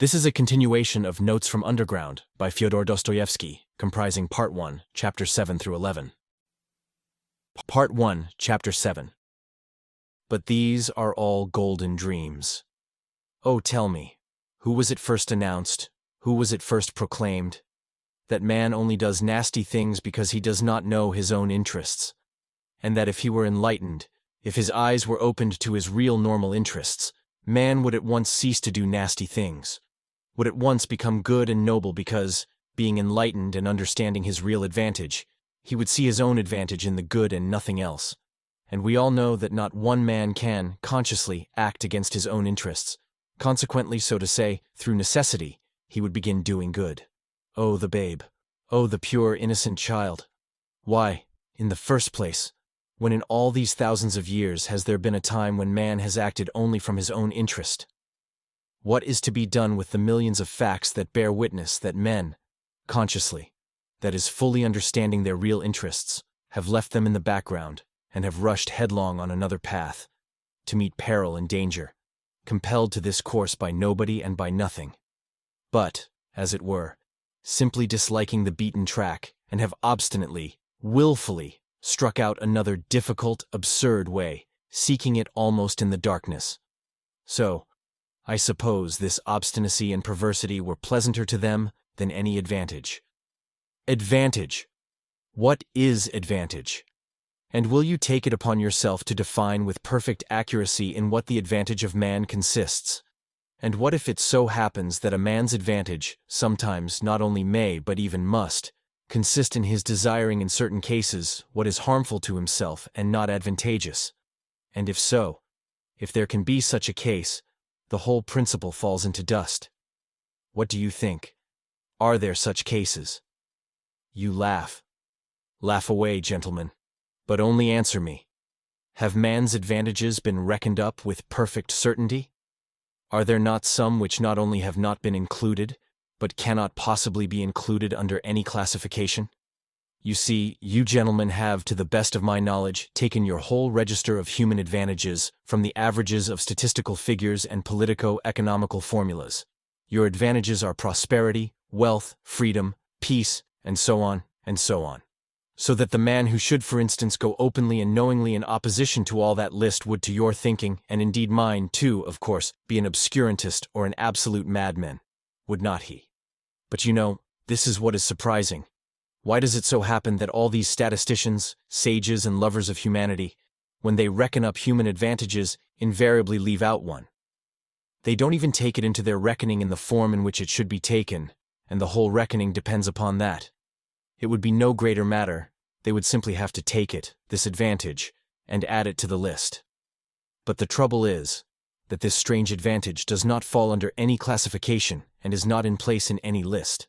This is a continuation of Notes from Underground by Fyodor Dostoevsky, comprising Part 1, Chapter 7 through 11. Part 1, Chapter 7. But these are all golden dreams. Oh, tell me, who was it first announced, who was it first proclaimed, that man only does nasty things because he does not know his own interests, and that if he were enlightened, if his eyes were opened to his real normal interests, man would at once cease to do nasty things, would at once become good and noble because, being enlightened and understanding his real advantage, he would see his own advantage in the good and nothing else. And we all know that not one man can, consciously, act against his own interests. Consequently, so to say, through necessity, he would begin doing good. Oh, the babe! Oh, the pure, innocent child! Why, in the first place, when in all these thousands of years has there been a time when man has acted only from his own interest? What is to be done with the millions of facts that bear witness that men, consciously, that is fully understanding their real interests, have left them in the background and have rushed headlong on another path, to meet peril and danger, compelled to this course by nobody and by nothing, but, as it were, simply disliking the beaten track and have obstinately, willfully, struck out another difficult, absurd way, seeking it almost in the darkness. So, I suppose this obstinacy and perversity were pleasanter to them than any advantage. Advantage! What is advantage? And will you take it upon yourself to define with perfect accuracy in what the advantage of man consists? And what if it so happens that a man's advantage, sometimes not only may but even must, consist in his desiring in certain cases what is harmful to himself and not advantageous? And if so, if there can be such a case, the whole principle falls into dust. What do you think? Are there such cases? You laugh. Laugh away, gentlemen. But only answer me. Have man's advantages been reckoned up with perfect certainty? Are there not some which not only have not been included, but cannot possibly be included under any classification? You see, you gentlemen have, to the best of my knowledge, taken your whole register of human advantages from the averages of statistical figures and politico-economical formulas. Your advantages are prosperity, wealth, freedom, peace, and so on, and so on. So that the man who should, for instance, go openly and knowingly in opposition to all that list would, to your thinking, and indeed mine too, of course, be an obscurantist or an absolute madman. Would not he? But you know, this is what is surprising. Why does it so happen that all these statisticians, sages and lovers of humanity, when they reckon up human advantages, invariably leave out one? They don't even take it into their reckoning in the form in which it should be taken, and the whole reckoning depends upon that. It would be no greater matter, they would simply have to take it, this advantage, and add it to the list. But the trouble is, that this strange advantage does not fall under any classification and is not in place in any list.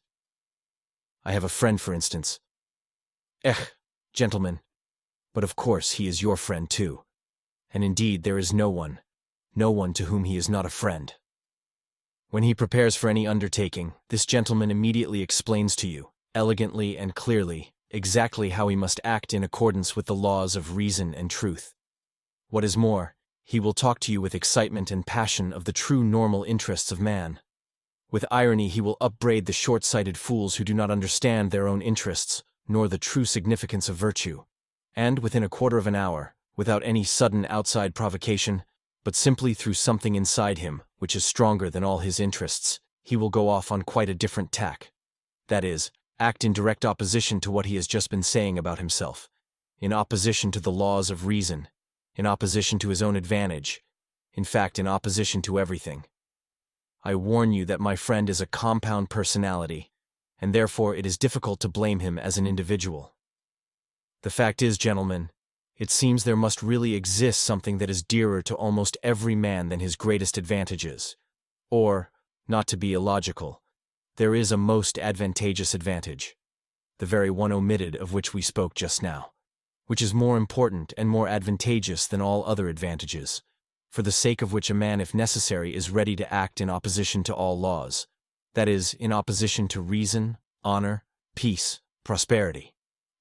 I have a friend, for instance. Gentlemen, but of course he is your friend too. And indeed there is no one to whom he is not a friend. When he prepares for any undertaking, this gentleman immediately explains to you, elegantly and clearly, exactly how he must act in accordance with the laws of reason and truth. What is more, he will talk to you with excitement and passion of the true normal interests of man. With irony he will upbraid the short-sighted fools who do not understand their own interests, nor the true significance of virtue. And within a quarter of an hour, without any sudden outside provocation, but simply through something inside him, which is stronger than all his interests, he will go off on quite a different tack. That is, act in direct opposition to what he has just been saying about himself, in opposition to the laws of reason, in opposition to his own advantage, in fact in opposition to everything. I warn you that my friend is a compound personality, and therefore it is difficult to blame him as an individual. The fact is, gentlemen, it seems there must really exist something that is dearer to almost every man than his greatest advantages. Or, not to be illogical, there is a most advantageous advantage, the very one omitted of which we spoke just now, which is more important and more advantageous than all other advantages, for the sake of which a man, if necessary, is ready to act in opposition to all laws, that is, in opposition to reason, honor, peace, prosperity.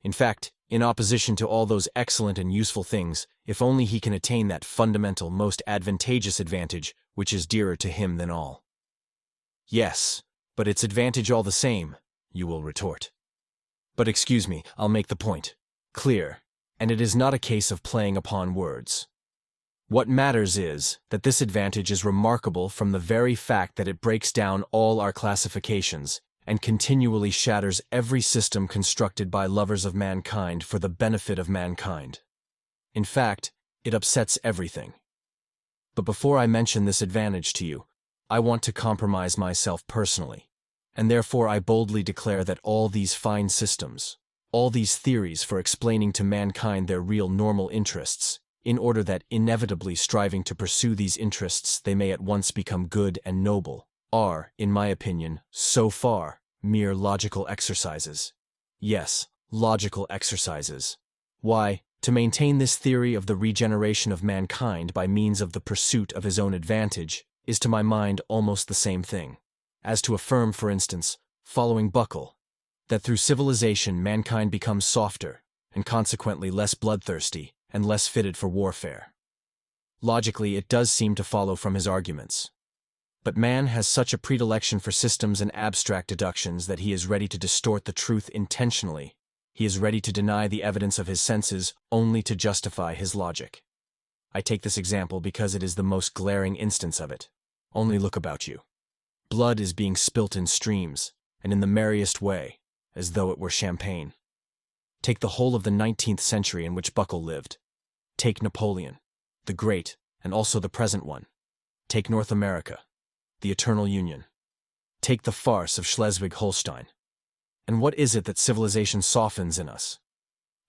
In fact, in opposition to all those excellent and useful things, if only he can attain that fundamental, most advantageous advantage which is dearer to him than all. Yes, but it's advantage all the same, you will retort. But excuse me, I'll make the point clear, and it is not a case of playing upon words. What matters is that this advantage is remarkable from the very fact that it breaks down all our classifications and continually shatters every system constructed by lovers of mankind for the benefit of mankind. In fact, it upsets everything. But before I mention this advantage to you, I want to compromise myself personally, and therefore I boldly declare that all these fine systems, all these theories for explaining to mankind their real normal interests, in order that inevitably striving to pursue these interests they may at once become good and noble, are, in my opinion, so far, mere logical exercises. Yes, logical exercises. Why, to maintain this theory of the regeneration of mankind by means of the pursuit of his own advantage is to my mind almost the same thing, as to affirm, for instance, following Buckle, that through civilization mankind becomes softer, and consequently less bloodthirsty, and less fitted for warfare. Logically, it does seem to follow from his arguments. But man has such a predilection for systems and abstract deductions that he is ready to distort the truth intentionally. He is ready to deny the evidence of his senses only to justify his logic. I take this example because it is the most glaring instance of it. Only look about you. Blood is being spilt in streams, and in the merriest way, as though it were champagne. Take the whole of the 19th century in which Buckle lived. Take Napoleon, the Great, and also the present one. Take North America, the Eternal Union. Take the farce of Schleswig-Holstein. And what is it that civilization softens in us?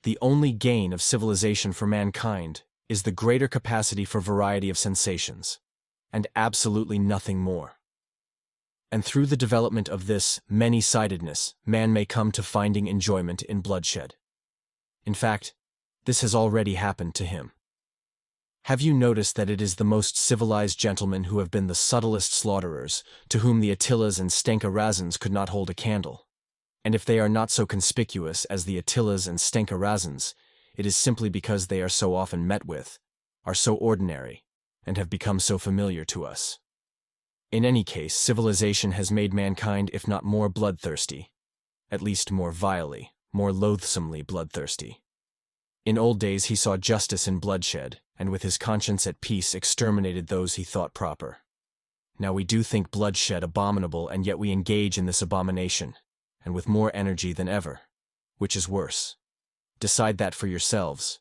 The only gain of civilization for mankind is the greater capacity for variety of sensations, and absolutely nothing more. And through the development of this many-sidedness, man may come to finding enjoyment in bloodshed. In fact, this has already happened to him. Have you noticed that it is the most civilized gentlemen who have been the subtlest slaughterers, to whom the Attilas and Stenka Razins could not hold a candle? And if they are not so conspicuous as the Attilas and Stenka Razins, it is simply because they are so often met with, are so ordinary, and have become so familiar to us. In any case, civilization has made mankind, if not more bloodthirsty, at least more vilely, more loathsomely bloodthirsty. In old days he saw justice in bloodshed, and with his conscience at peace exterminated those he thought proper. Now we do think bloodshed abominable, and yet we engage in this abomination, and with more energy than ever. Which is worse? Decide that for yourselves.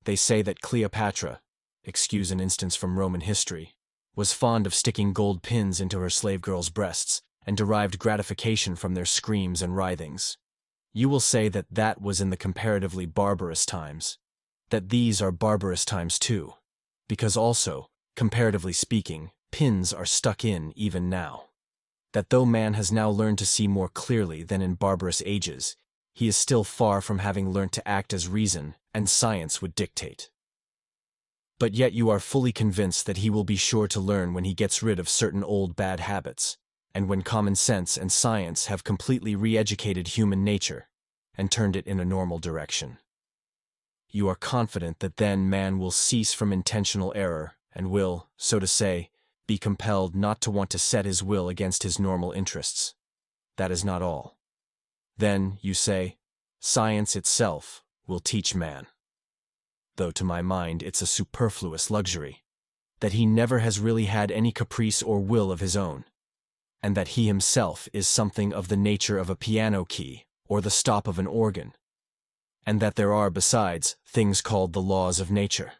They say that Cleopatra, excuse an instance from Roman history, was fond of sticking gold pins into her slave girls' breasts, and derived gratification from their screams and writhings. You will say that that was in the comparatively barbarous times, that these are barbarous times too, because also, comparatively speaking, pins are stuck in even now. That though man has now learned to see more clearly than in barbarous ages, he is still far from having learnt to act as reason and science would dictate. But yet you are fully convinced that he will be sure to learn when he gets rid of certain old bad habits, and when common sense and science have completely re-educated human nature and turned it in a normal direction. You are confident that then man will cease from intentional error and will, so to say, be compelled not to want to set his will against his normal interests. That is not all. Then, you say, science itself will teach man. Though to my mind it's a superfluous luxury, that he never has really had any caprice or will of his own, and that he himself is something of the nature of a piano key or the stop of an organ, and that there are, besides, things called the laws of nature,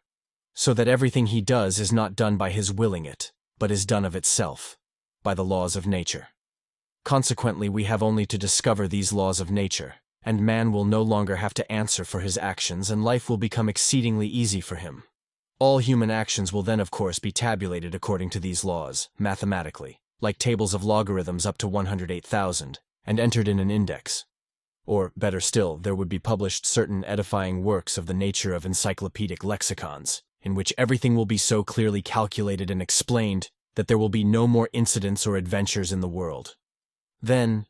so that everything he does is not done by his willing it, but is done of itself, by the laws of nature. Consequently, we have only to discover these laws of nature, and man will no longer have to answer for his actions, and life will become exceedingly easy for him. All human actions will then, of course, be tabulated according to these laws, mathematically, like tables of logarithms up to 108,000, and entered in an index. Or, better still, there would be published certain edifying works of the nature of encyclopedic lexicons, in which everything will be so clearly calculated and explained that there will be no more incidents or adventures in the world. Then,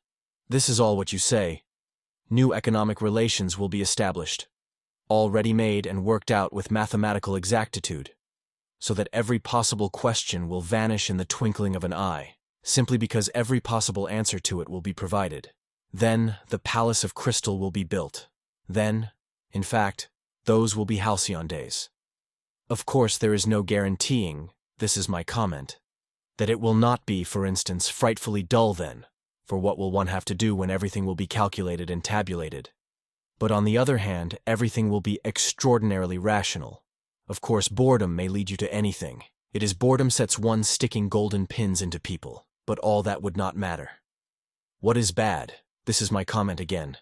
this is all what you say, new economic relations will be established, all ready-made and worked out with mathematical exactitude, so that every possible question will vanish in the twinkling of an eye, simply because every possible answer to it will be provided. Then, the palace of crystal will be built. Then, in fact, those will be halcyon days. Of course, there is no guaranteeing, this is my comment, that it will not be, for instance, frightfully dull then, for what will one have to do when everything will be calculated and tabulated? But on the other hand, everything will be extraordinarily rational. Of course, boredom may lead you to anything. It is boredom sets one sticking golden pins into people, but all that would not matter. What is bad, this is my comment again,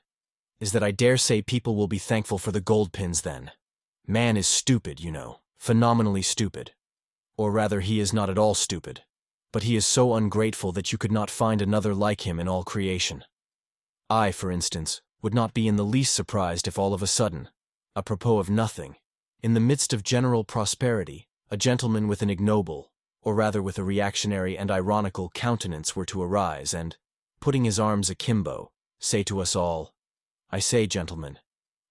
is that I dare say people will be thankful for the gold pins then. Man is stupid, you know, phenomenally stupid. Or rather, he is not at all stupid. But he is so ungrateful that you could not find another like him in all creation. I, for instance, would not be in the least surprised if all of a sudden, apropos of nothing, in the midst of general prosperity, a gentleman with an ignoble, or rather with a reactionary and ironical countenance were to arise and, putting his arms akimbo, say to us all, "I say, gentlemen,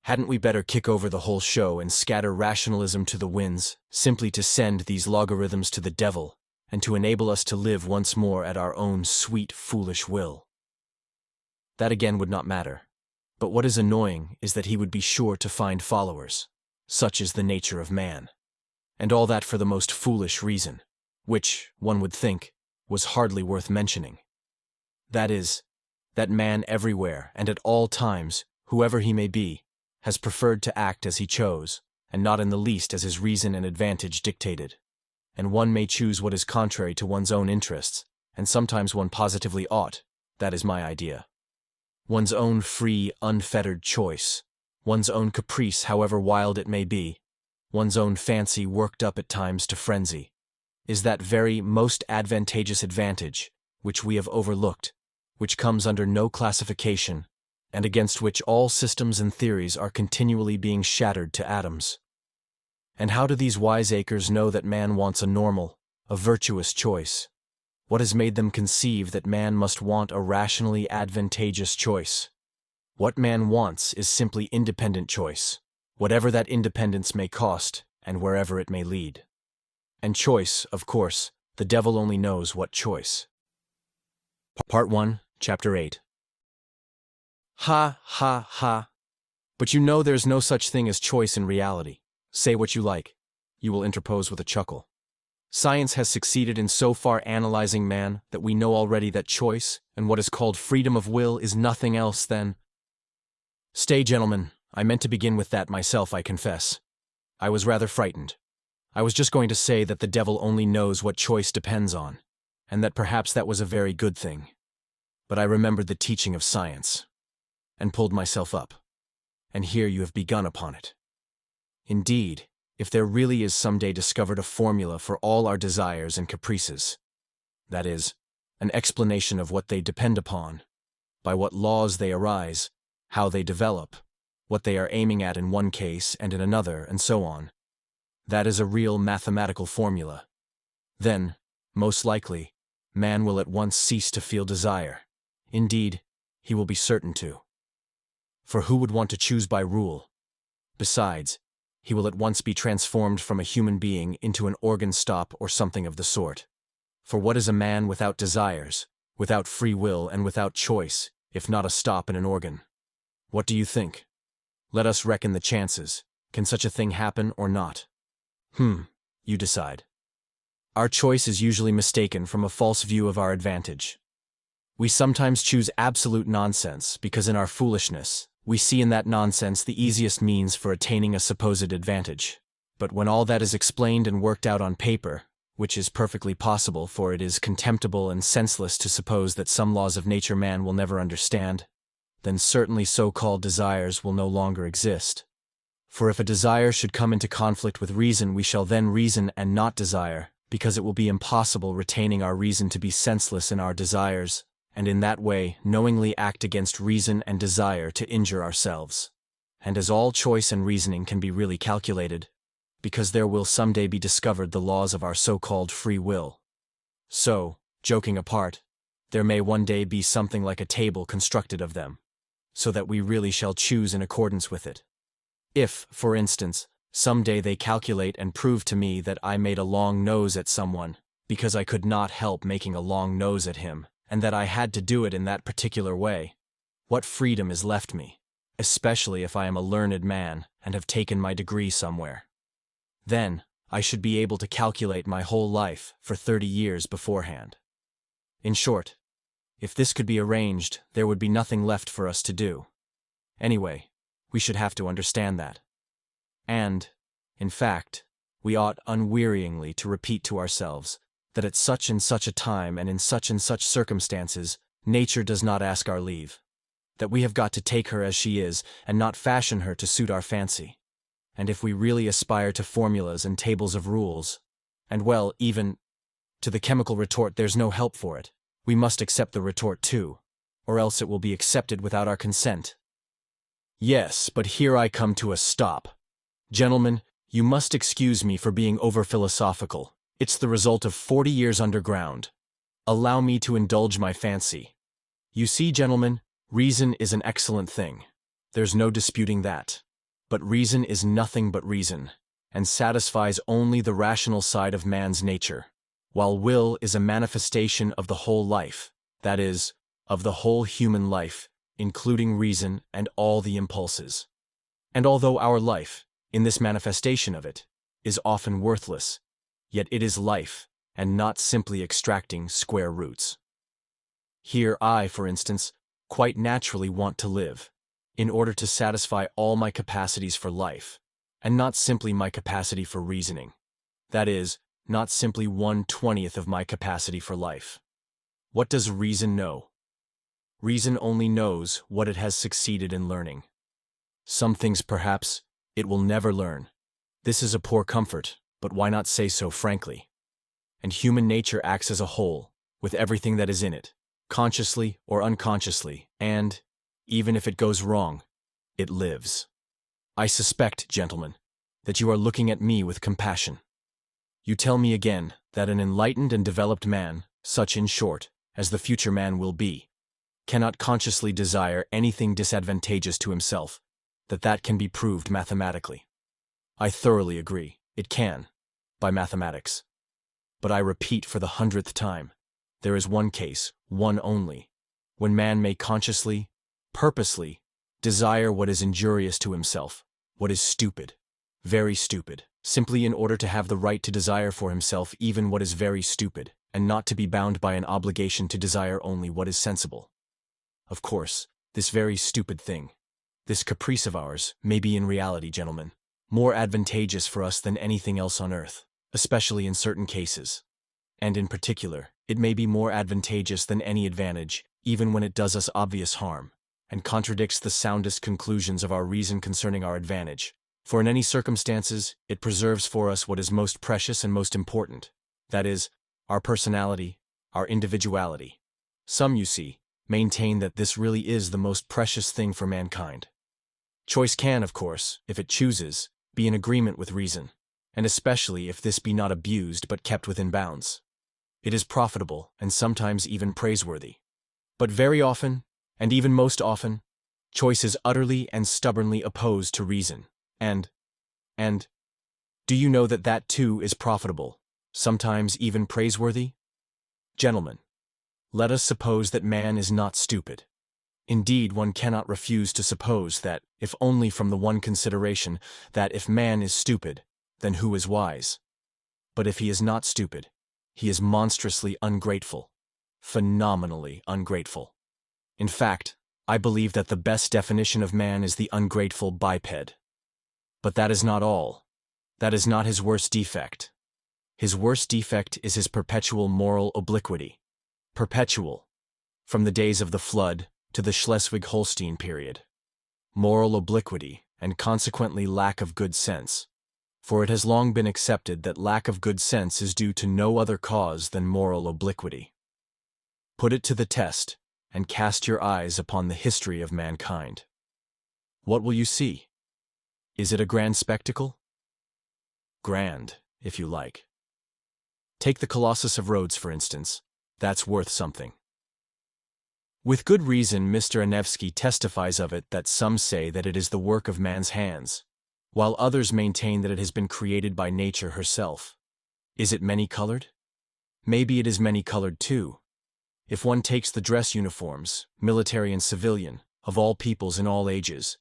hadn't we better kick over the whole show and scatter rationalism to the winds, simply to send these logarithms to the devil, and to enable us to live once more at our own sweet, foolish will?" That again would not matter. But what is annoying is that he would be sure to find followers. Such is the nature of man. And all that for the most foolish reason, which, one would think, was hardly worth mentioning. That is, that man everywhere and at all times, whoever he may be, has preferred to act as he chose, and not in the least as his reason and advantage dictated. And one may choose what is contrary to one's own interests, and sometimes one positively ought, that is my idea. One's own free, unfettered choice, one's own caprice however wild it may be, one's own fancy worked up at times to frenzy, is that very most advantageous advantage which we have overlooked, which comes under no classification, and against which all systems and theories are continually being shattered to atoms. And how do these wiseacres know that man wants a normal, a virtuous choice? What has made them conceive that man must want a rationally advantageous choice? What man wants is simply independent choice, whatever that independence may cost and wherever it may lead. And choice, of course, the devil only knows what choice. Part 1, Chapter 8. Ha, ha, ha. But you know there's no such thing as choice in reality. Say what you like. You will interpose with a chuckle. Science has succeeded in so far analyzing man that we know already that choice and what is called freedom of will is nothing else than... Stay, gentlemen, I meant to begin with that myself, I confess. I was rather frightened. I was just going to say that the devil only knows what choice depends on, and that perhaps that was a very good thing. But I remembered the teaching of science, and pulled myself up. And here you have begun upon it. Indeed, if there really is someday discovered a formula for all our desires and caprices, that is, an explanation of what they depend upon, by what laws they arise, how they develop, what they are aiming at in one case and in another, and so on, that is a real mathematical formula, then, most likely, man will at once cease to feel desire. Indeed, he will be certain to. For who would want to choose by rule? Besides, he will at once be transformed from a human being into an organ stop or something of the sort. For what is a man without desires, without free will and without choice, if not a stop and an organ? What do you think? Let us reckon the chances. Can such a thing happen or not? You decide. Our choice is usually mistaken from a false view of our advantage. We sometimes choose absolute nonsense because in our foolishness, we see in that nonsense the easiest means for attaining a supposed advantage. But when all that is explained and worked out on paper, which is perfectly possible, for it is contemptible and senseless to suppose that some laws of nature man will never understand, then certainly so-called desires will no longer exist. For if a desire should come into conflict with reason, we shall then reason and not desire, because it will be impossible retaining our reason to be senseless in our desires, and in that way knowingly act against reason and desire to injure ourselves. And as all choice and reasoning can be really calculated, because there will someday be discovered the laws of our so-called free will. So, joking apart, there may one day be something like a table constructed of them, so that we really shall choose in accordance with it. If, for instance, some day they calculate and prove to me that I made a long nose at someone, because I could not help making a long nose at him, and that I had to do it in that particular way, what freedom is left me, especially if I am a learned man and have taken my degree somewhere? Then, I should be able to calculate my whole life for 30 years beforehand. In short, if this could be arranged, there would be nothing left for us to do. Anyway, we should have to understand that. And, in fact, we ought unwearyingly to repeat to ourselves that at such and such a time and in such and such circumstances, nature does not ask our leave, that we have got to take her as she is and not fashion her to suit our fancy. And if we really aspire to formulas and tables of rules, and well, even to the chemical retort, there's no help for it, we must accept the retort too, or else it will be accepted without our consent. Yes, but here I come to a stop. Gentlemen, you must excuse me for being over-philosophical. It's the result of 40 years underground. Allow me to indulge my fancy. You see, gentlemen, reason is an excellent thing. There's no disputing that. But reason is nothing but reason, and satisfies only the rational side of man's nature, while will is a manifestation of the whole life, that is, of the whole human life, including reason and all the impulses. And although our life, in this manifestation of it, is often worthless, yet it is life, and not simply extracting square roots. Here I, for instance, quite naturally want to live, in order to satisfy all my capacities for life, and not simply my capacity for reasoning. That is, not simply 1/20th of my capacity for life. What does reason know? Reason only knows what it has succeeded in learning. Some things, perhaps, it will never learn. This is a poor comfort, but why not say so frankly? And human nature acts as a whole, with everything that is in it, consciously or unconsciously, and, even if it goes wrong, it lives. I suspect, gentlemen, that you are looking at me with compassion. You tell me again that an enlightened and developed man, such in short, as the future man will be, cannot consciously desire anything disadvantageous to himself, that can be proved mathematically. I thoroughly agree, it can, by mathematics. But I repeat for the 100th time, there is one case, one only, when man may consciously, purposely, desire what is injurious to himself, what is stupid, very stupid, simply in order to have the right to desire for himself even what is very stupid, and not to be bound by an obligation to desire only what is sensible. Of course, this very stupid thing, this caprice of ours, may be in reality, gentlemen, more advantageous for us than anything else on earth, especially in certain cases. And in particular, it may be more advantageous than any advantage, even when it does us obvious harm, and contradicts the soundest conclusions of our reason concerning our advantage. For in any circumstances, it preserves for us what is most precious and most important, that is, our personality, our individuality. Some, you see, maintain that this really is the most precious thing for mankind. Choice can, of course, if it chooses, be in agreement with reason, and especially if this be not abused but kept within bounds. It is profitable and sometimes even praiseworthy. But very often, and even most often, choice is utterly and stubbornly opposed to reason, and, do you know that that too is profitable, sometimes even praiseworthy? Gentlemen, let us suppose that man is not stupid. Indeed, one cannot refuse to suppose that, if only from the one consideration that if man is stupid, then who is wise? But if he is not stupid, he is monstrously ungrateful, phenomenally ungrateful. In fact, I believe that the best definition of man is the ungrateful biped. But that is not all. That is not his worst defect. His worst defect is his perpetual moral obliquity. Perpetual, from the days of the flood to the Schleswig-Holstein period. Moral obliquity, and consequently lack of good sense. For it has long been accepted that lack of good sense is due to no other cause than moral obliquity. Put it to the test, and cast your eyes upon the history of mankind. What will you see? Is it a grand spectacle? Grand, if you like. Take the Colossus of Rhodes, for instance. That's worth something. With good reason, Mr. Anevsky testifies of it that some say that it is the work of man's hands, while others maintain that it has been created by nature herself. Is it many-colored? Maybe it is many-colored too. If one takes the dress uniforms, military and civilian, of all peoples in all ages,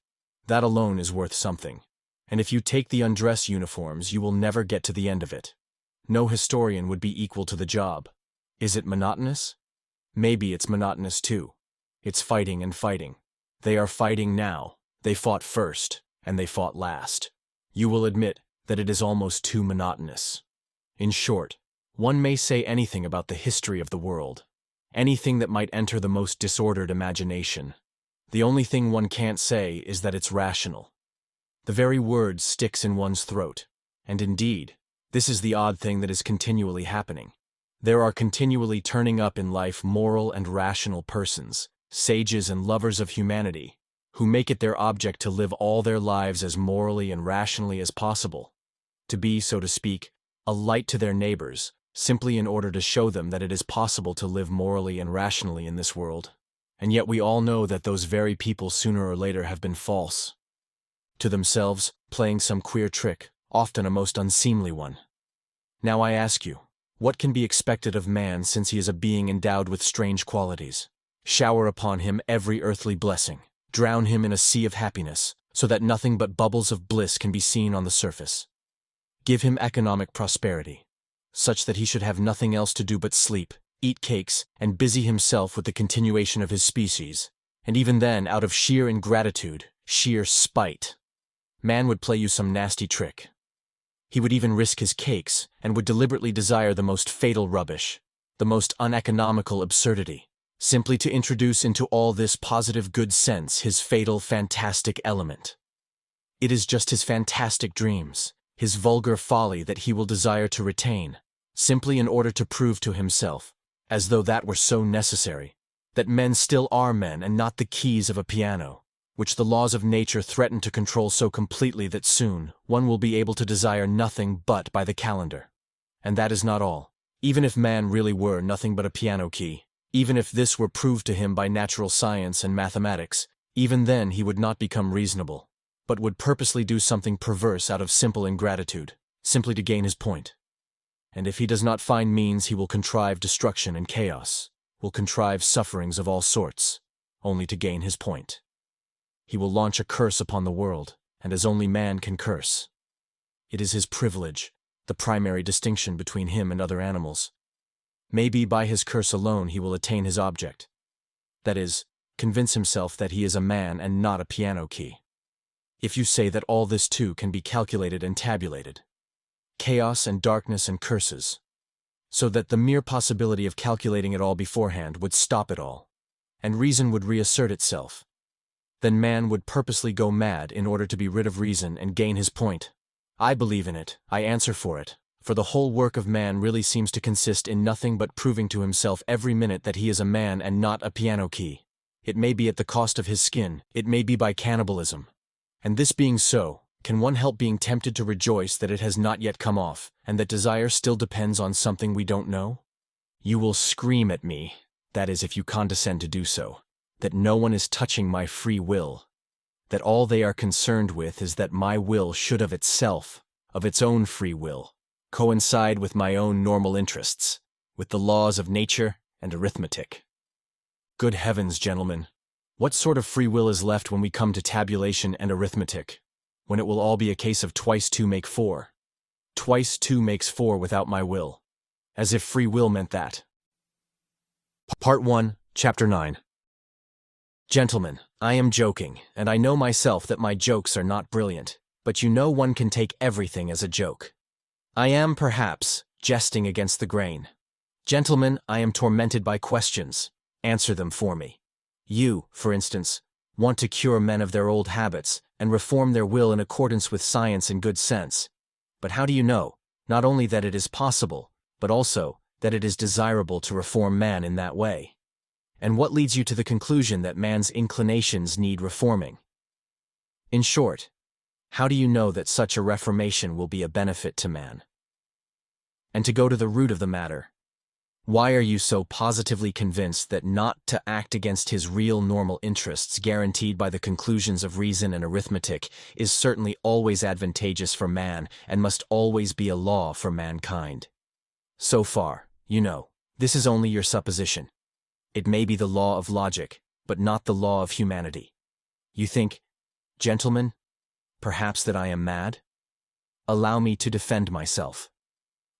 that alone is worth something. And if you take the undress uniforms, you will never get to the end of it. No historian would be equal to the job. Is it monotonous? Maybe it's monotonous too. It's fighting and fighting. They are fighting now. They fought first, and they fought last. You will admit that it is almost too monotonous. In short, one may say anything about the history of the world, anything that might enter the most disordered imagination. The only thing one can't say is that it's rational. The very word sticks in one's throat. And indeed, this is the odd thing that is continually happening. There are continually turning up in life moral and rational persons, sages and lovers of humanity, who make it their object to live all their lives as morally and rationally as possible, to be, so to speak, a light to their neighbors, simply in order to show them that it is possible to live morally and rationally in this world. And yet we all know that those very people sooner or later have been false to themselves, playing some queer trick, often a most unseemly one. Now I ask you, what can be expected of man since he is a being endowed with strange qualities? Shower upon him every earthly blessing, drown him in a sea of happiness, so that nothing but bubbles of bliss can be seen on the surface. Give him economic prosperity, such that he should have nothing else to do but sleep, eat cakes, and busy himself with the continuation of his species, and even then, out of sheer ingratitude, sheer spite, man would play you some nasty trick. He would even risk his cakes, and would deliberately desire the most fatal rubbish, the most uneconomical absurdity, simply to introduce into all this positive good sense his fatal, fantastic element. It is just his fantastic dreams, his vulgar folly that he will desire to retain, simply in order to prove to himself, as though that were so necessary, that men still are men and not the keys of a piano, which the laws of nature threaten to control so completely that soon one will be able to desire nothing but by the calendar. And that is not all. Even if man really were nothing but a piano key, even if this were proved to him by natural science and mathematics, even then he would not become reasonable, but would purposely do something perverse out of simple ingratitude, simply to gain his point. And if he does not find means, he will contrive destruction and chaos, will contrive sufferings of all sorts, only to gain his point. He will launch a curse upon the world, and as only man can curse. It is his privilege, the primary distinction between him and other animals. Maybe by his curse alone he will attain his object. That is, convince himself that he is a man and not a piano key. If you say that all this too can be calculated and tabulated, chaos and darkness and curses, so that the mere possibility of calculating it all beforehand would stop it all, and reason would reassert itself, then man would purposely go mad in order to be rid of reason and gain his point. I believe in it, I answer for it, for the whole work of man really seems to consist in nothing but proving to himself every minute that he is a man and not a piano key. It may be at the cost of his skin, it may be by cannibalism. And this being so, can one help being tempted to rejoice that it has not yet come off, and that desire still depends on something we don't know? You will scream at me, that is if you condescend to do so, that no one is touching my free will, that all they are concerned with is that my will should of itself, of its own free will, coincide with my own normal interests, with the laws of nature and arithmetic. Good heavens, gentlemen, what sort of free will is left when we come to tabulation and arithmetic, when it will all be a case of twice 2 make 4? Twice 2 makes 4 without my will, as if free will meant that. Part 1, Chapter 9. Gentlemen, I am joking, and I know myself that my jokes are not brilliant, but you know one can take everything as a joke. I am, perhaps, jesting against the grain. Gentlemen, I am tormented by questions. Answer them for me. You, for instance, want to cure men of their old habits and reform their will in accordance with science and good sense. But how do you know, not only that it is possible, but also that it is desirable to reform man in that way? And what leads you to the conclusion that man's inclinations need reforming? In short, how do you know that such a reformation will be a benefit to man? And to go to the root of the matter, why are you so positively convinced that not to act against his real normal interests guaranteed by the conclusions of reason and arithmetic is certainly always advantageous for man and must always be a law for mankind? So far, You know, this is only your supposition. It may be the law of logic, but not the law of humanity. You think, gentlemen, perhaps that I am mad? Allow me to defend myself.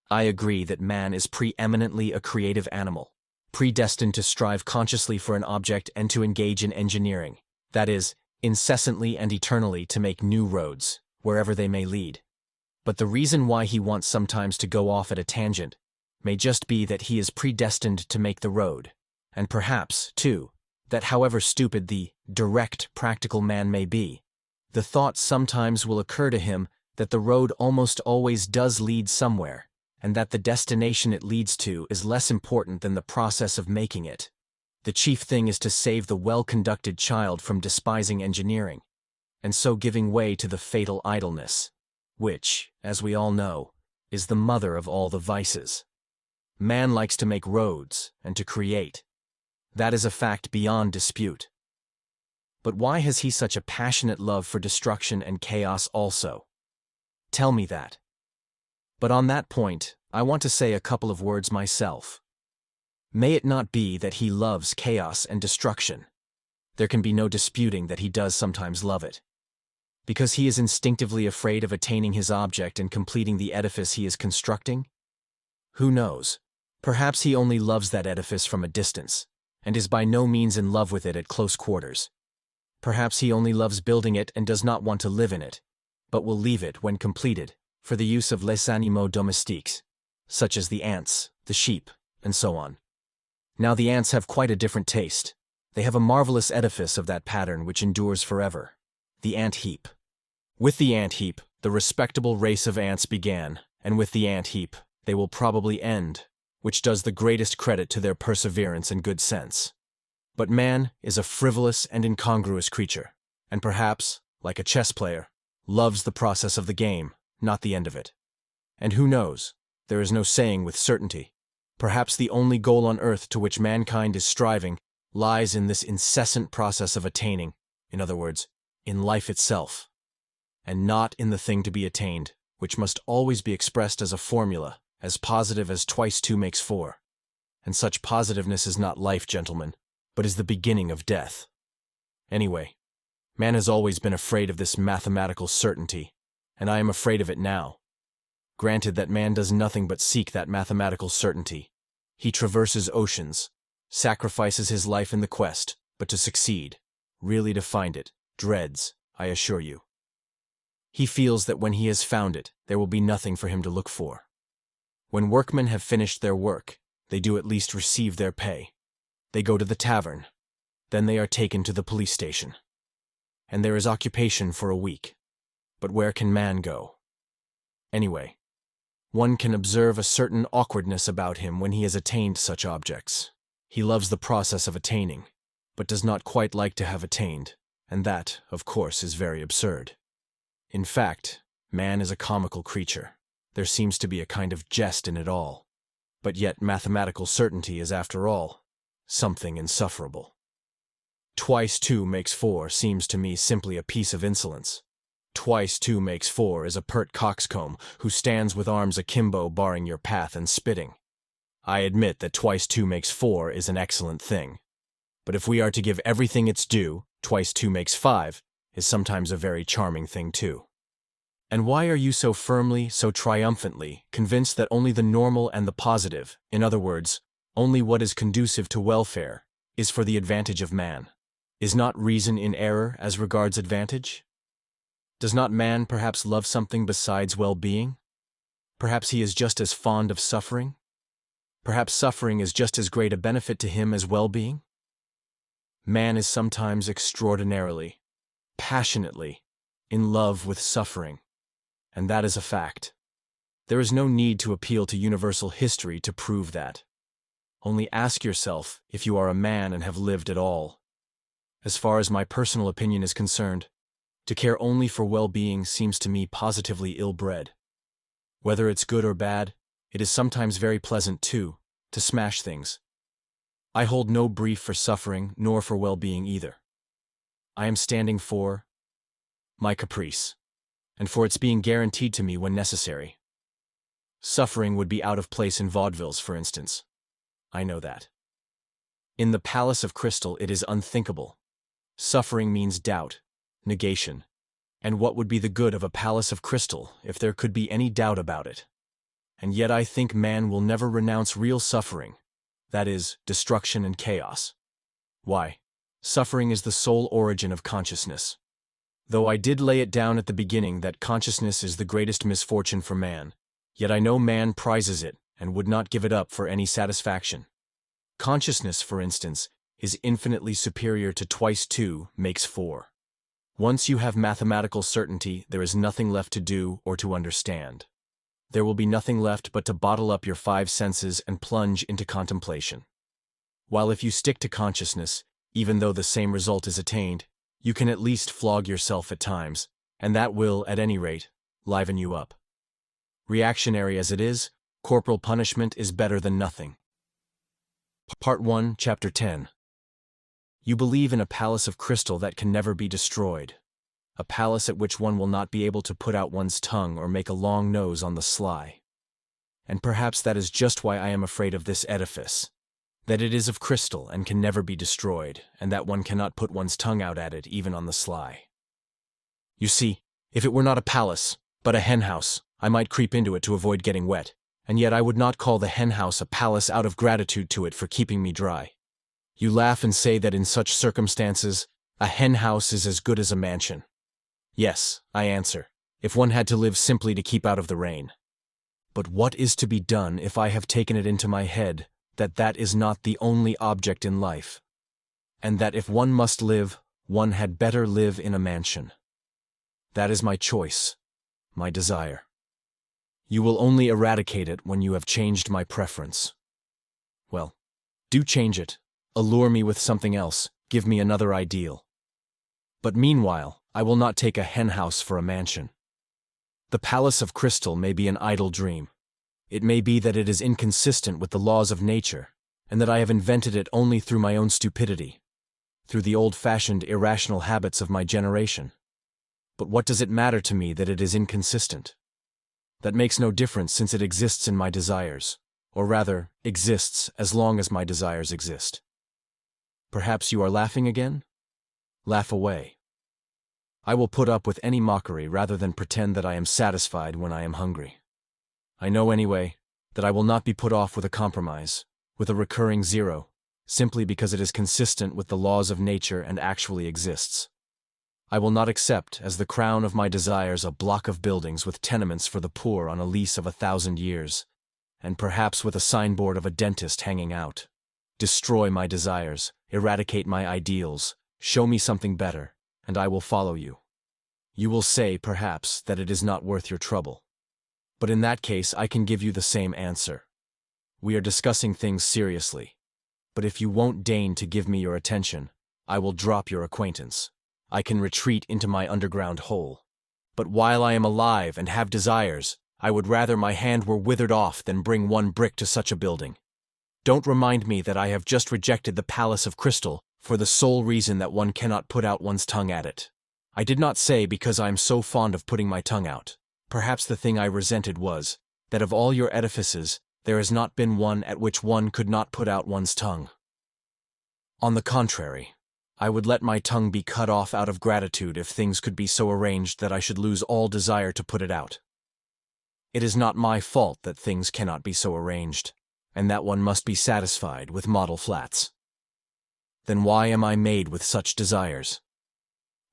I agree that man is preeminently a creative animal, predestined to strive consciously for an object and to engage in engineering, that is, incessantly and eternally to make new roads, wherever they may lead. But the reason why he wants sometimes to go off at a tangent may just be that he is predestined to make the road, and perhaps, too, that however stupid the direct practical man may be, the thought sometimes will occur to him that the road almost always does lead somewhere, and that the destination it leads to is less important than the process of making it. The chief thing is to save the well-conducted child from despising engineering, and so giving way to the fatal idleness, which, as we all know, is the mother of all the vices. Man likes to make roads and to create. That is a fact beyond dispute. But why has he such a passionate love for destruction and chaos also? Tell me that. But on that point, I want to say a couple of words myself. May it not be that he loves chaos and destruction? There can be no disputing that he does sometimes love it. Because he is instinctively afraid of attaining his object and completing the edifice he is constructing? Who knows? Perhaps he only loves that edifice from a distance, and is by no means in love with it at close quarters. Perhaps he only loves building it and does not want to live in it, but will leave it when completed, for the use of les animaux domestiques, such as the ants, the sheep, and so on. Now the ants have quite a different taste. They have a marvelous edifice of that pattern which endures forever, the ant heap. With the ant heap, the respectable race of ants began, and with the ant heap, they will probably end, which does the greatest credit to their perseverance and good sense. But man is a frivolous and incongruous creature, and perhaps, like a chess player, loves the process of the game, not the end of it. And who knows? There is no saying with certainty. Perhaps the only goal on earth to which mankind is striving lies in this incessant process of attaining, in other words, in life itself, and not in the thing to be attained, which must always be expressed as a formula, as positive as 2 × 2 = 4. And such positiveness is not life, gentlemen, but is the beginning of death. Anyway, man has always been afraid of this mathematical certainty, and I am afraid of it now. Granted that man does nothing but seek that mathematical certainty. He traverses oceans, sacrifices his life in the quest, but to succeed, really to find it, dreads, I assure you. He feels that when he has found it, there will be nothing for him to look for. When workmen have finished their work, they do at least receive their pay. They go to the tavern. Then they are taken to the police station. And there is occupation for a week. But where can man go? Anyway, one can observe a certain awkwardness about him when he has attained such objects. He loves the process of attaining, but does not quite like to have attained, and that, of course, is very absurd. In fact, man is a comical creature. There seems to be a kind of jest in it all. But yet mathematical certainty is, after all, something insufferable. 2 × 2 = 4 seems to me simply a piece of insolence. 2 × 2 = 4 is a pert coxcomb who stands with arms akimbo barring your path and spitting. I admit that 2 × 2 = 4 is an excellent thing. But if we are to give everything its due, 2 × 2 = 5 is sometimes a very charming thing too. And why are you so firmly, so triumphantly, convinced that only the normal and the positive, in other words, only what is conducive to welfare, is for the advantage of man? Is not reason in error as regards advantage? Does not man perhaps love something besides well-being? Perhaps he is just as fond of suffering? Perhaps suffering is just as great a benefit to him as well-being? Man is sometimes extraordinarily, passionately, in love with suffering, and that is a fact. There is no need to appeal to universal history to prove that. Only ask yourself if you are a man and have lived at all. As far as my personal opinion is concerned, to care only for well-being seems to me positively ill-bred. Whether it's good or bad, it is sometimes very pleasant, too, to smash things. I hold no brief for suffering nor for well-being either. I am standing for my caprice, and for its being guaranteed to me when necessary. Suffering would be out of place in vaudevilles, for instance. I know that. In the Palace of Crystal, it is unthinkable. Suffering means doubt, negation. And what would be the good of a palace of crystal if there could be any doubt about it? And yet I think man will never renounce real suffering, that is, destruction and chaos. Why? Suffering is the sole origin of consciousness. Though I did lay it down at the beginning that consciousness is the greatest misfortune for man, yet I know man prizes it and would not give it up for any satisfaction. Consciousness, for instance, is infinitely superior to twice 2 makes 4. Once you have mathematical certainty, there is nothing left to do or to understand. There will be nothing left but to bottle up your 5 senses and plunge into contemplation. While if you stick to consciousness, even though the same result is attained, you can at least flog yourself at times, and that will, at any rate, liven you up. Reactionary as it is, corporal punishment is better than nothing. Part 1, Chapter 10. You believe in a palace of crystal that can never be destroyed, a palace at which one will not be able to put out one's tongue or make a long nose on the sly. And perhaps that is just why I am afraid of this edifice, that it is of crystal and can never be destroyed, and that one cannot put one's tongue out at it even on the sly. You see, if it were not a palace, but a henhouse, I might creep into it to avoid getting wet, and yet I would not call the henhouse a palace out of gratitude to it for keeping me dry. You laugh and say that in such circumstances, a henhouse is as good as a mansion. Yes, I answer, if one had to live simply to keep out of the rain. But what is to be done if I have taken it into my head that that is not the only object in life, and that if one must live, one had better live in a mansion? That is my choice, my desire. You will only eradicate it when you have changed my preference. Well, do change it. Allure me with something else, give me another ideal. But meanwhile, I will not take a henhouse for a mansion. The palace of crystal may be an idle dream. It may be that it is inconsistent with the laws of nature, and that I have invented it only through my own stupidity, through the old-fashioned irrational habits of my generation. But what does it matter to me that it is inconsistent? That makes no difference since it exists in my desires, or rather, exists as long as my desires exist. Perhaps you are laughing again? Laugh away. I will put up with any mockery rather than pretend that I am satisfied when I am hungry. I know anyway that I will not be put off with a compromise, with a recurring zero, simply because it is consistent with the laws of nature and actually exists. I will not accept as the crown of my desires a block of buildings with tenements for the poor on a lease of 1,000 years, and perhaps with a signboard of a dentist hanging out. Destroy my desires, eradicate my ideals, show me something better, and I will follow you. You will say, perhaps, that it is not worth your trouble. But in that case, I can give you the same answer. We are discussing things seriously. But if you won't deign to give me your attention, I will drop your acquaintance. I can retreat into my underground hole. But while I am alive and have desires, I would rather my hand were withered off than bring one brick to such a building. Don't remind me that I have just rejected the palace of crystal for the sole reason that one cannot put out one's tongue at it. I did not say because I am so fond of putting my tongue out. Perhaps the thing I resented was that of all your edifices, there has not been one at which one could not put out one's tongue. On the contrary, I would let my tongue be cut off out of gratitude if things could be so arranged that I should lose all desire to put it out. It is not my fault that things cannot be so arranged, and that one must be satisfied with model flats. Then why am I made with such desires?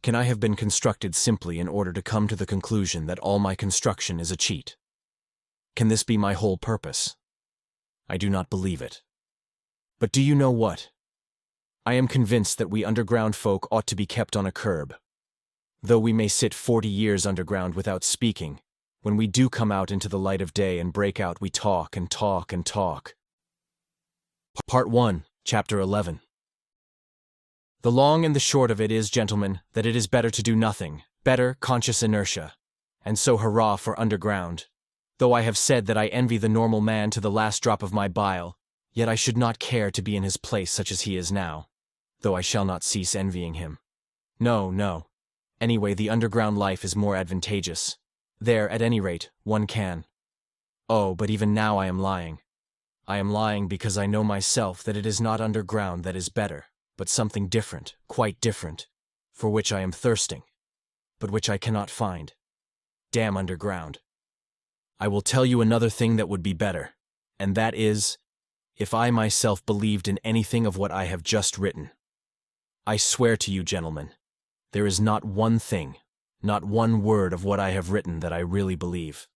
Can I have been constructed simply in order to come to the conclusion that all my construction is a cheat? Can this be my whole purpose? I do not believe it. But do you know what? I am convinced that we underground folk ought to be kept on a curb. Though we may sit 40 years underground without speaking, when we do come out into the light of day and break out, we talk and talk and talk. Part 1, Chapter 11. The long and the short of it is, gentlemen, that it is better to do nothing, better conscious inertia. And so hurrah for underground. Though I have said that I envy the normal man to the last drop of my bile, yet I should not care to be in his place such as he is now, though I shall not cease envying him. No, no. Anyway, the underground life is more advantageous. There, at any rate, one can. Oh, but even now I am lying. I am lying because I know myself that it is not underground that is better, but something different, quite different, for which I am thirsting, but which I cannot find. Damn underground. I will tell you another thing that would be better, and that is, if I myself believed in anything of what I have just written. I swear to you, gentlemen, there is not one thing, not one word of what I have written that I really believe.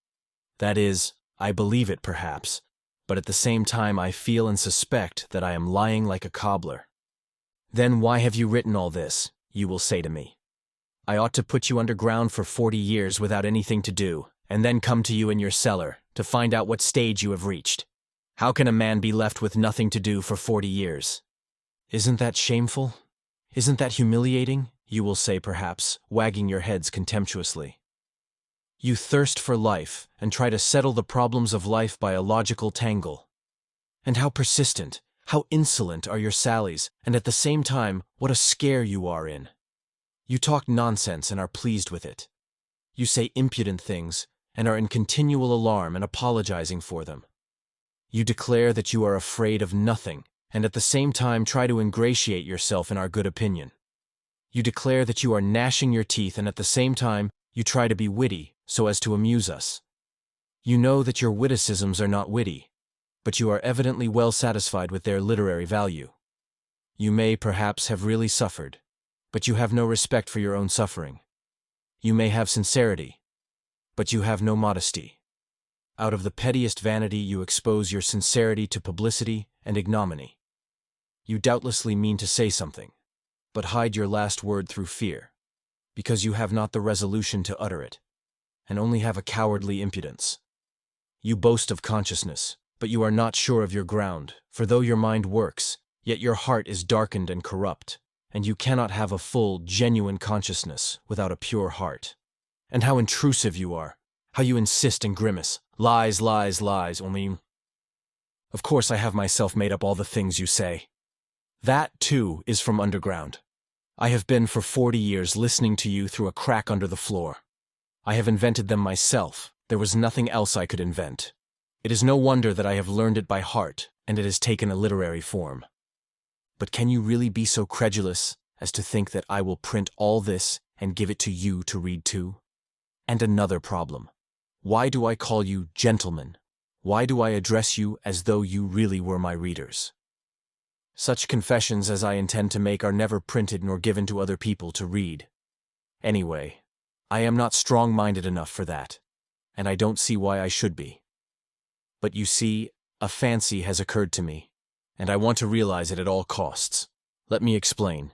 That is, I believe it perhaps, but at the same time I feel and suspect that I am lying like a cobbler. Then why have you written all this, you will say to me. I ought to put you underground for 40 years without anything to do, and then come to you in your cellar to find out what stage you have reached. How can a man be left with nothing to do for 40 years? Isn't that shameful? Isn't that humiliating? You will say perhaps, wagging your heads contemptuously. You thirst for life and try to settle the problems of life by a logical tangle. And how persistent, how insolent are your sallies, and at the same time, what a scare you are in. You talk nonsense and are pleased with it. You say impudent things and are in continual alarm and apologizing for them. You declare that you are afraid of nothing, and at the same time try to ingratiate yourself in our good opinion. You declare that you are gnashing your teeth, and at the same time you try to be witty, so as to amuse us. You know that your witticisms are not witty, but you are evidently well satisfied with their literary value. You may perhaps have really suffered, but you have no respect for your own suffering. You may have sincerity, but you have no modesty. Out of the pettiest vanity you expose your sincerity to publicity and ignominy. You doubtlessly mean to say something, but hide your last word through fear, because you have not the resolution to utter it, and only have a cowardly impudence. You boast of consciousness, but you are not sure of your ground, for though your mind works, yet your heart is darkened and corrupt, and you cannot have a full, genuine consciousness without a pure heart. And how intrusive you are, how you insist and grimace, lies, lies, lies, only... Of course I have myself made up all the things you say. That, too, is from underground. I have been for 40 years listening to you through a crack under the floor. I have invented them myself. There was nothing else I could invent. It is no wonder that I have learned it by heart, and it has taken a literary form. But can you really be so credulous as to think that I will print all this and give it to you to read too? And another problem. Why do I call you gentlemen? Why do I address you as though you really were my readers? Such confessions as I intend to make are never printed nor given to other people to read. Anyway, I am not strong-minded enough for that, and I don't see why I should be. But you see, a fancy has occurred to me, and I want to realize it at all costs. Let me explain.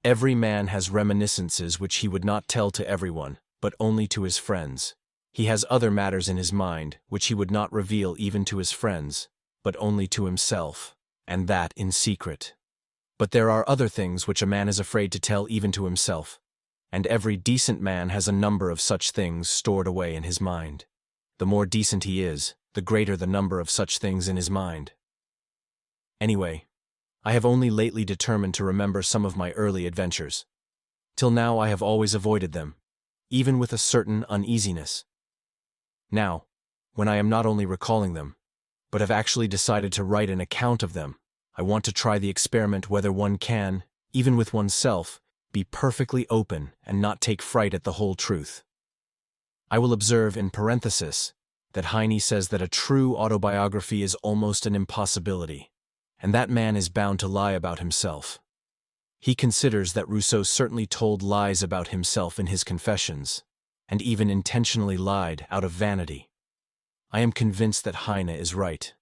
Every man has reminiscences which he would not tell to everyone, but only to his friends. He has other matters in his mind which he would not reveal even to his friends, but only to himself, and that in secret. But there are other things which a man is afraid to tell even to himself, and every decent man has a number of such things stored away in his mind. The more decent he is, the greater the number of such things in his mind. Anyway, I have only lately determined to remember some of my early adventures. Till now I have always avoided them, even with a certain uneasiness. Now, when I am not only recalling them, but have actually decided to write an account of them, I want to try the experiment whether one can, even with oneself, be perfectly open and not take fright at the whole truth. I will observe in parenthesis that Heine says that a true autobiography is almost an impossibility, and that man is bound to lie about himself. He considers that Rousseau certainly told lies about himself in his Confessions, and even intentionally lied out of vanity. I am convinced that Heine is right.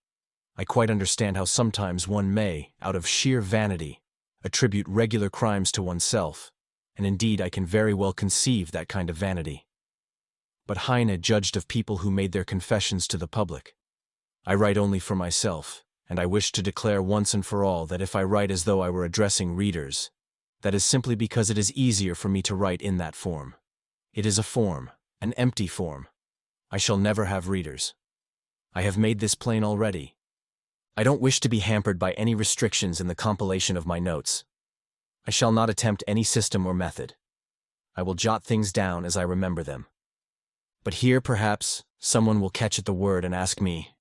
I quite understand how sometimes one may, out of sheer vanity, attribute regular crimes to oneself, and indeed I can very well conceive that kind of vanity. But Heine judged of people who made their confessions to the public. I write only for myself, and I wish to declare once and for all that if I write as though I were addressing readers, that is simply because it is easier for me to write in that form. It is a form, an empty form. I shall never have readers. I have made this plain already. I don't wish to be hampered by any restrictions in the compilation of my notes. I shall not attempt any system or method. I will jot things down as I remember them. But here, perhaps, someone will catch at the word and ask me,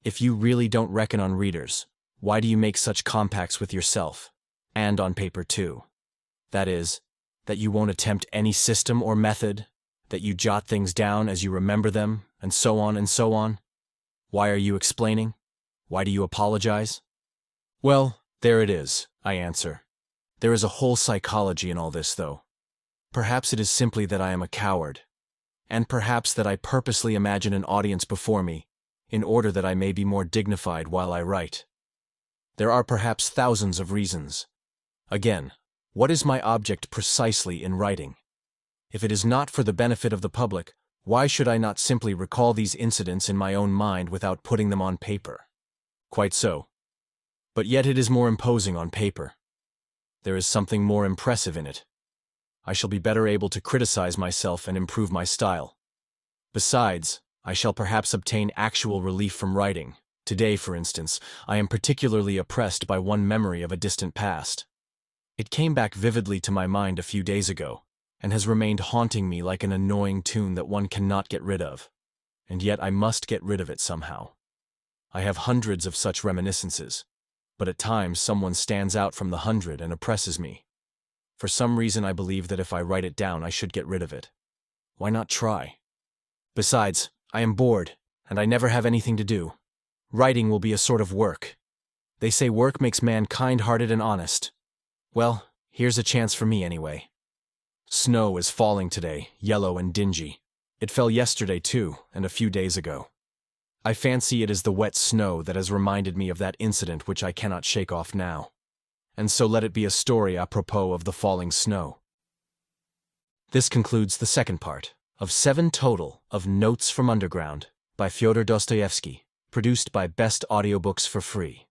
"If you really don't reckon on readers, why do you make such compacts with yourself, and on paper too? That is, that you won't attempt any system or method, that you jot things down as you remember them, and so on and so on? Why are you explaining? Why do you apologize?" Well, there it is, I answer. There is a whole psychology in all this, though. Perhaps it is simply that I am a coward, and perhaps that I purposely imagine an audience before me, in order that I may be more dignified while I write. There are perhaps thousands of reasons. Again, what is my object precisely in writing? If it is not for the benefit of the public, why should I not simply recall these incidents in my own mind without putting them on paper? Quite so. But yet it is more imposing on paper. There is something more impressive in it. I shall be better able to criticize myself and improve my style. Besides, I shall perhaps obtain actual relief from writing. Today, for instance, I am particularly oppressed by one memory of a distant past. It came back vividly to my mind a few days ago, and has remained haunting me like an annoying tune that one cannot get rid of. And yet I must get rid of it somehow. I have hundreds of such reminiscences, but at times someone stands out from the 100 and oppresses me. For some reason I believe that if I write it down I should get rid of it. Why not try? Besides, I am bored, and I never have anything to do. Writing will be a sort of work. They say work makes man kind-hearted and honest. Well, here's a chance for me anyway. Snow is falling today, yellow and dingy. It fell yesterday too, and a few days ago. I fancy it is the wet snow that has reminded me of that incident which I cannot shake off now. And so let it be a story apropos of the falling snow. This concludes the second part of 7 total of Notes from Underground by Fyodor Dostoevsky, produced by Best Audiobooks for Free.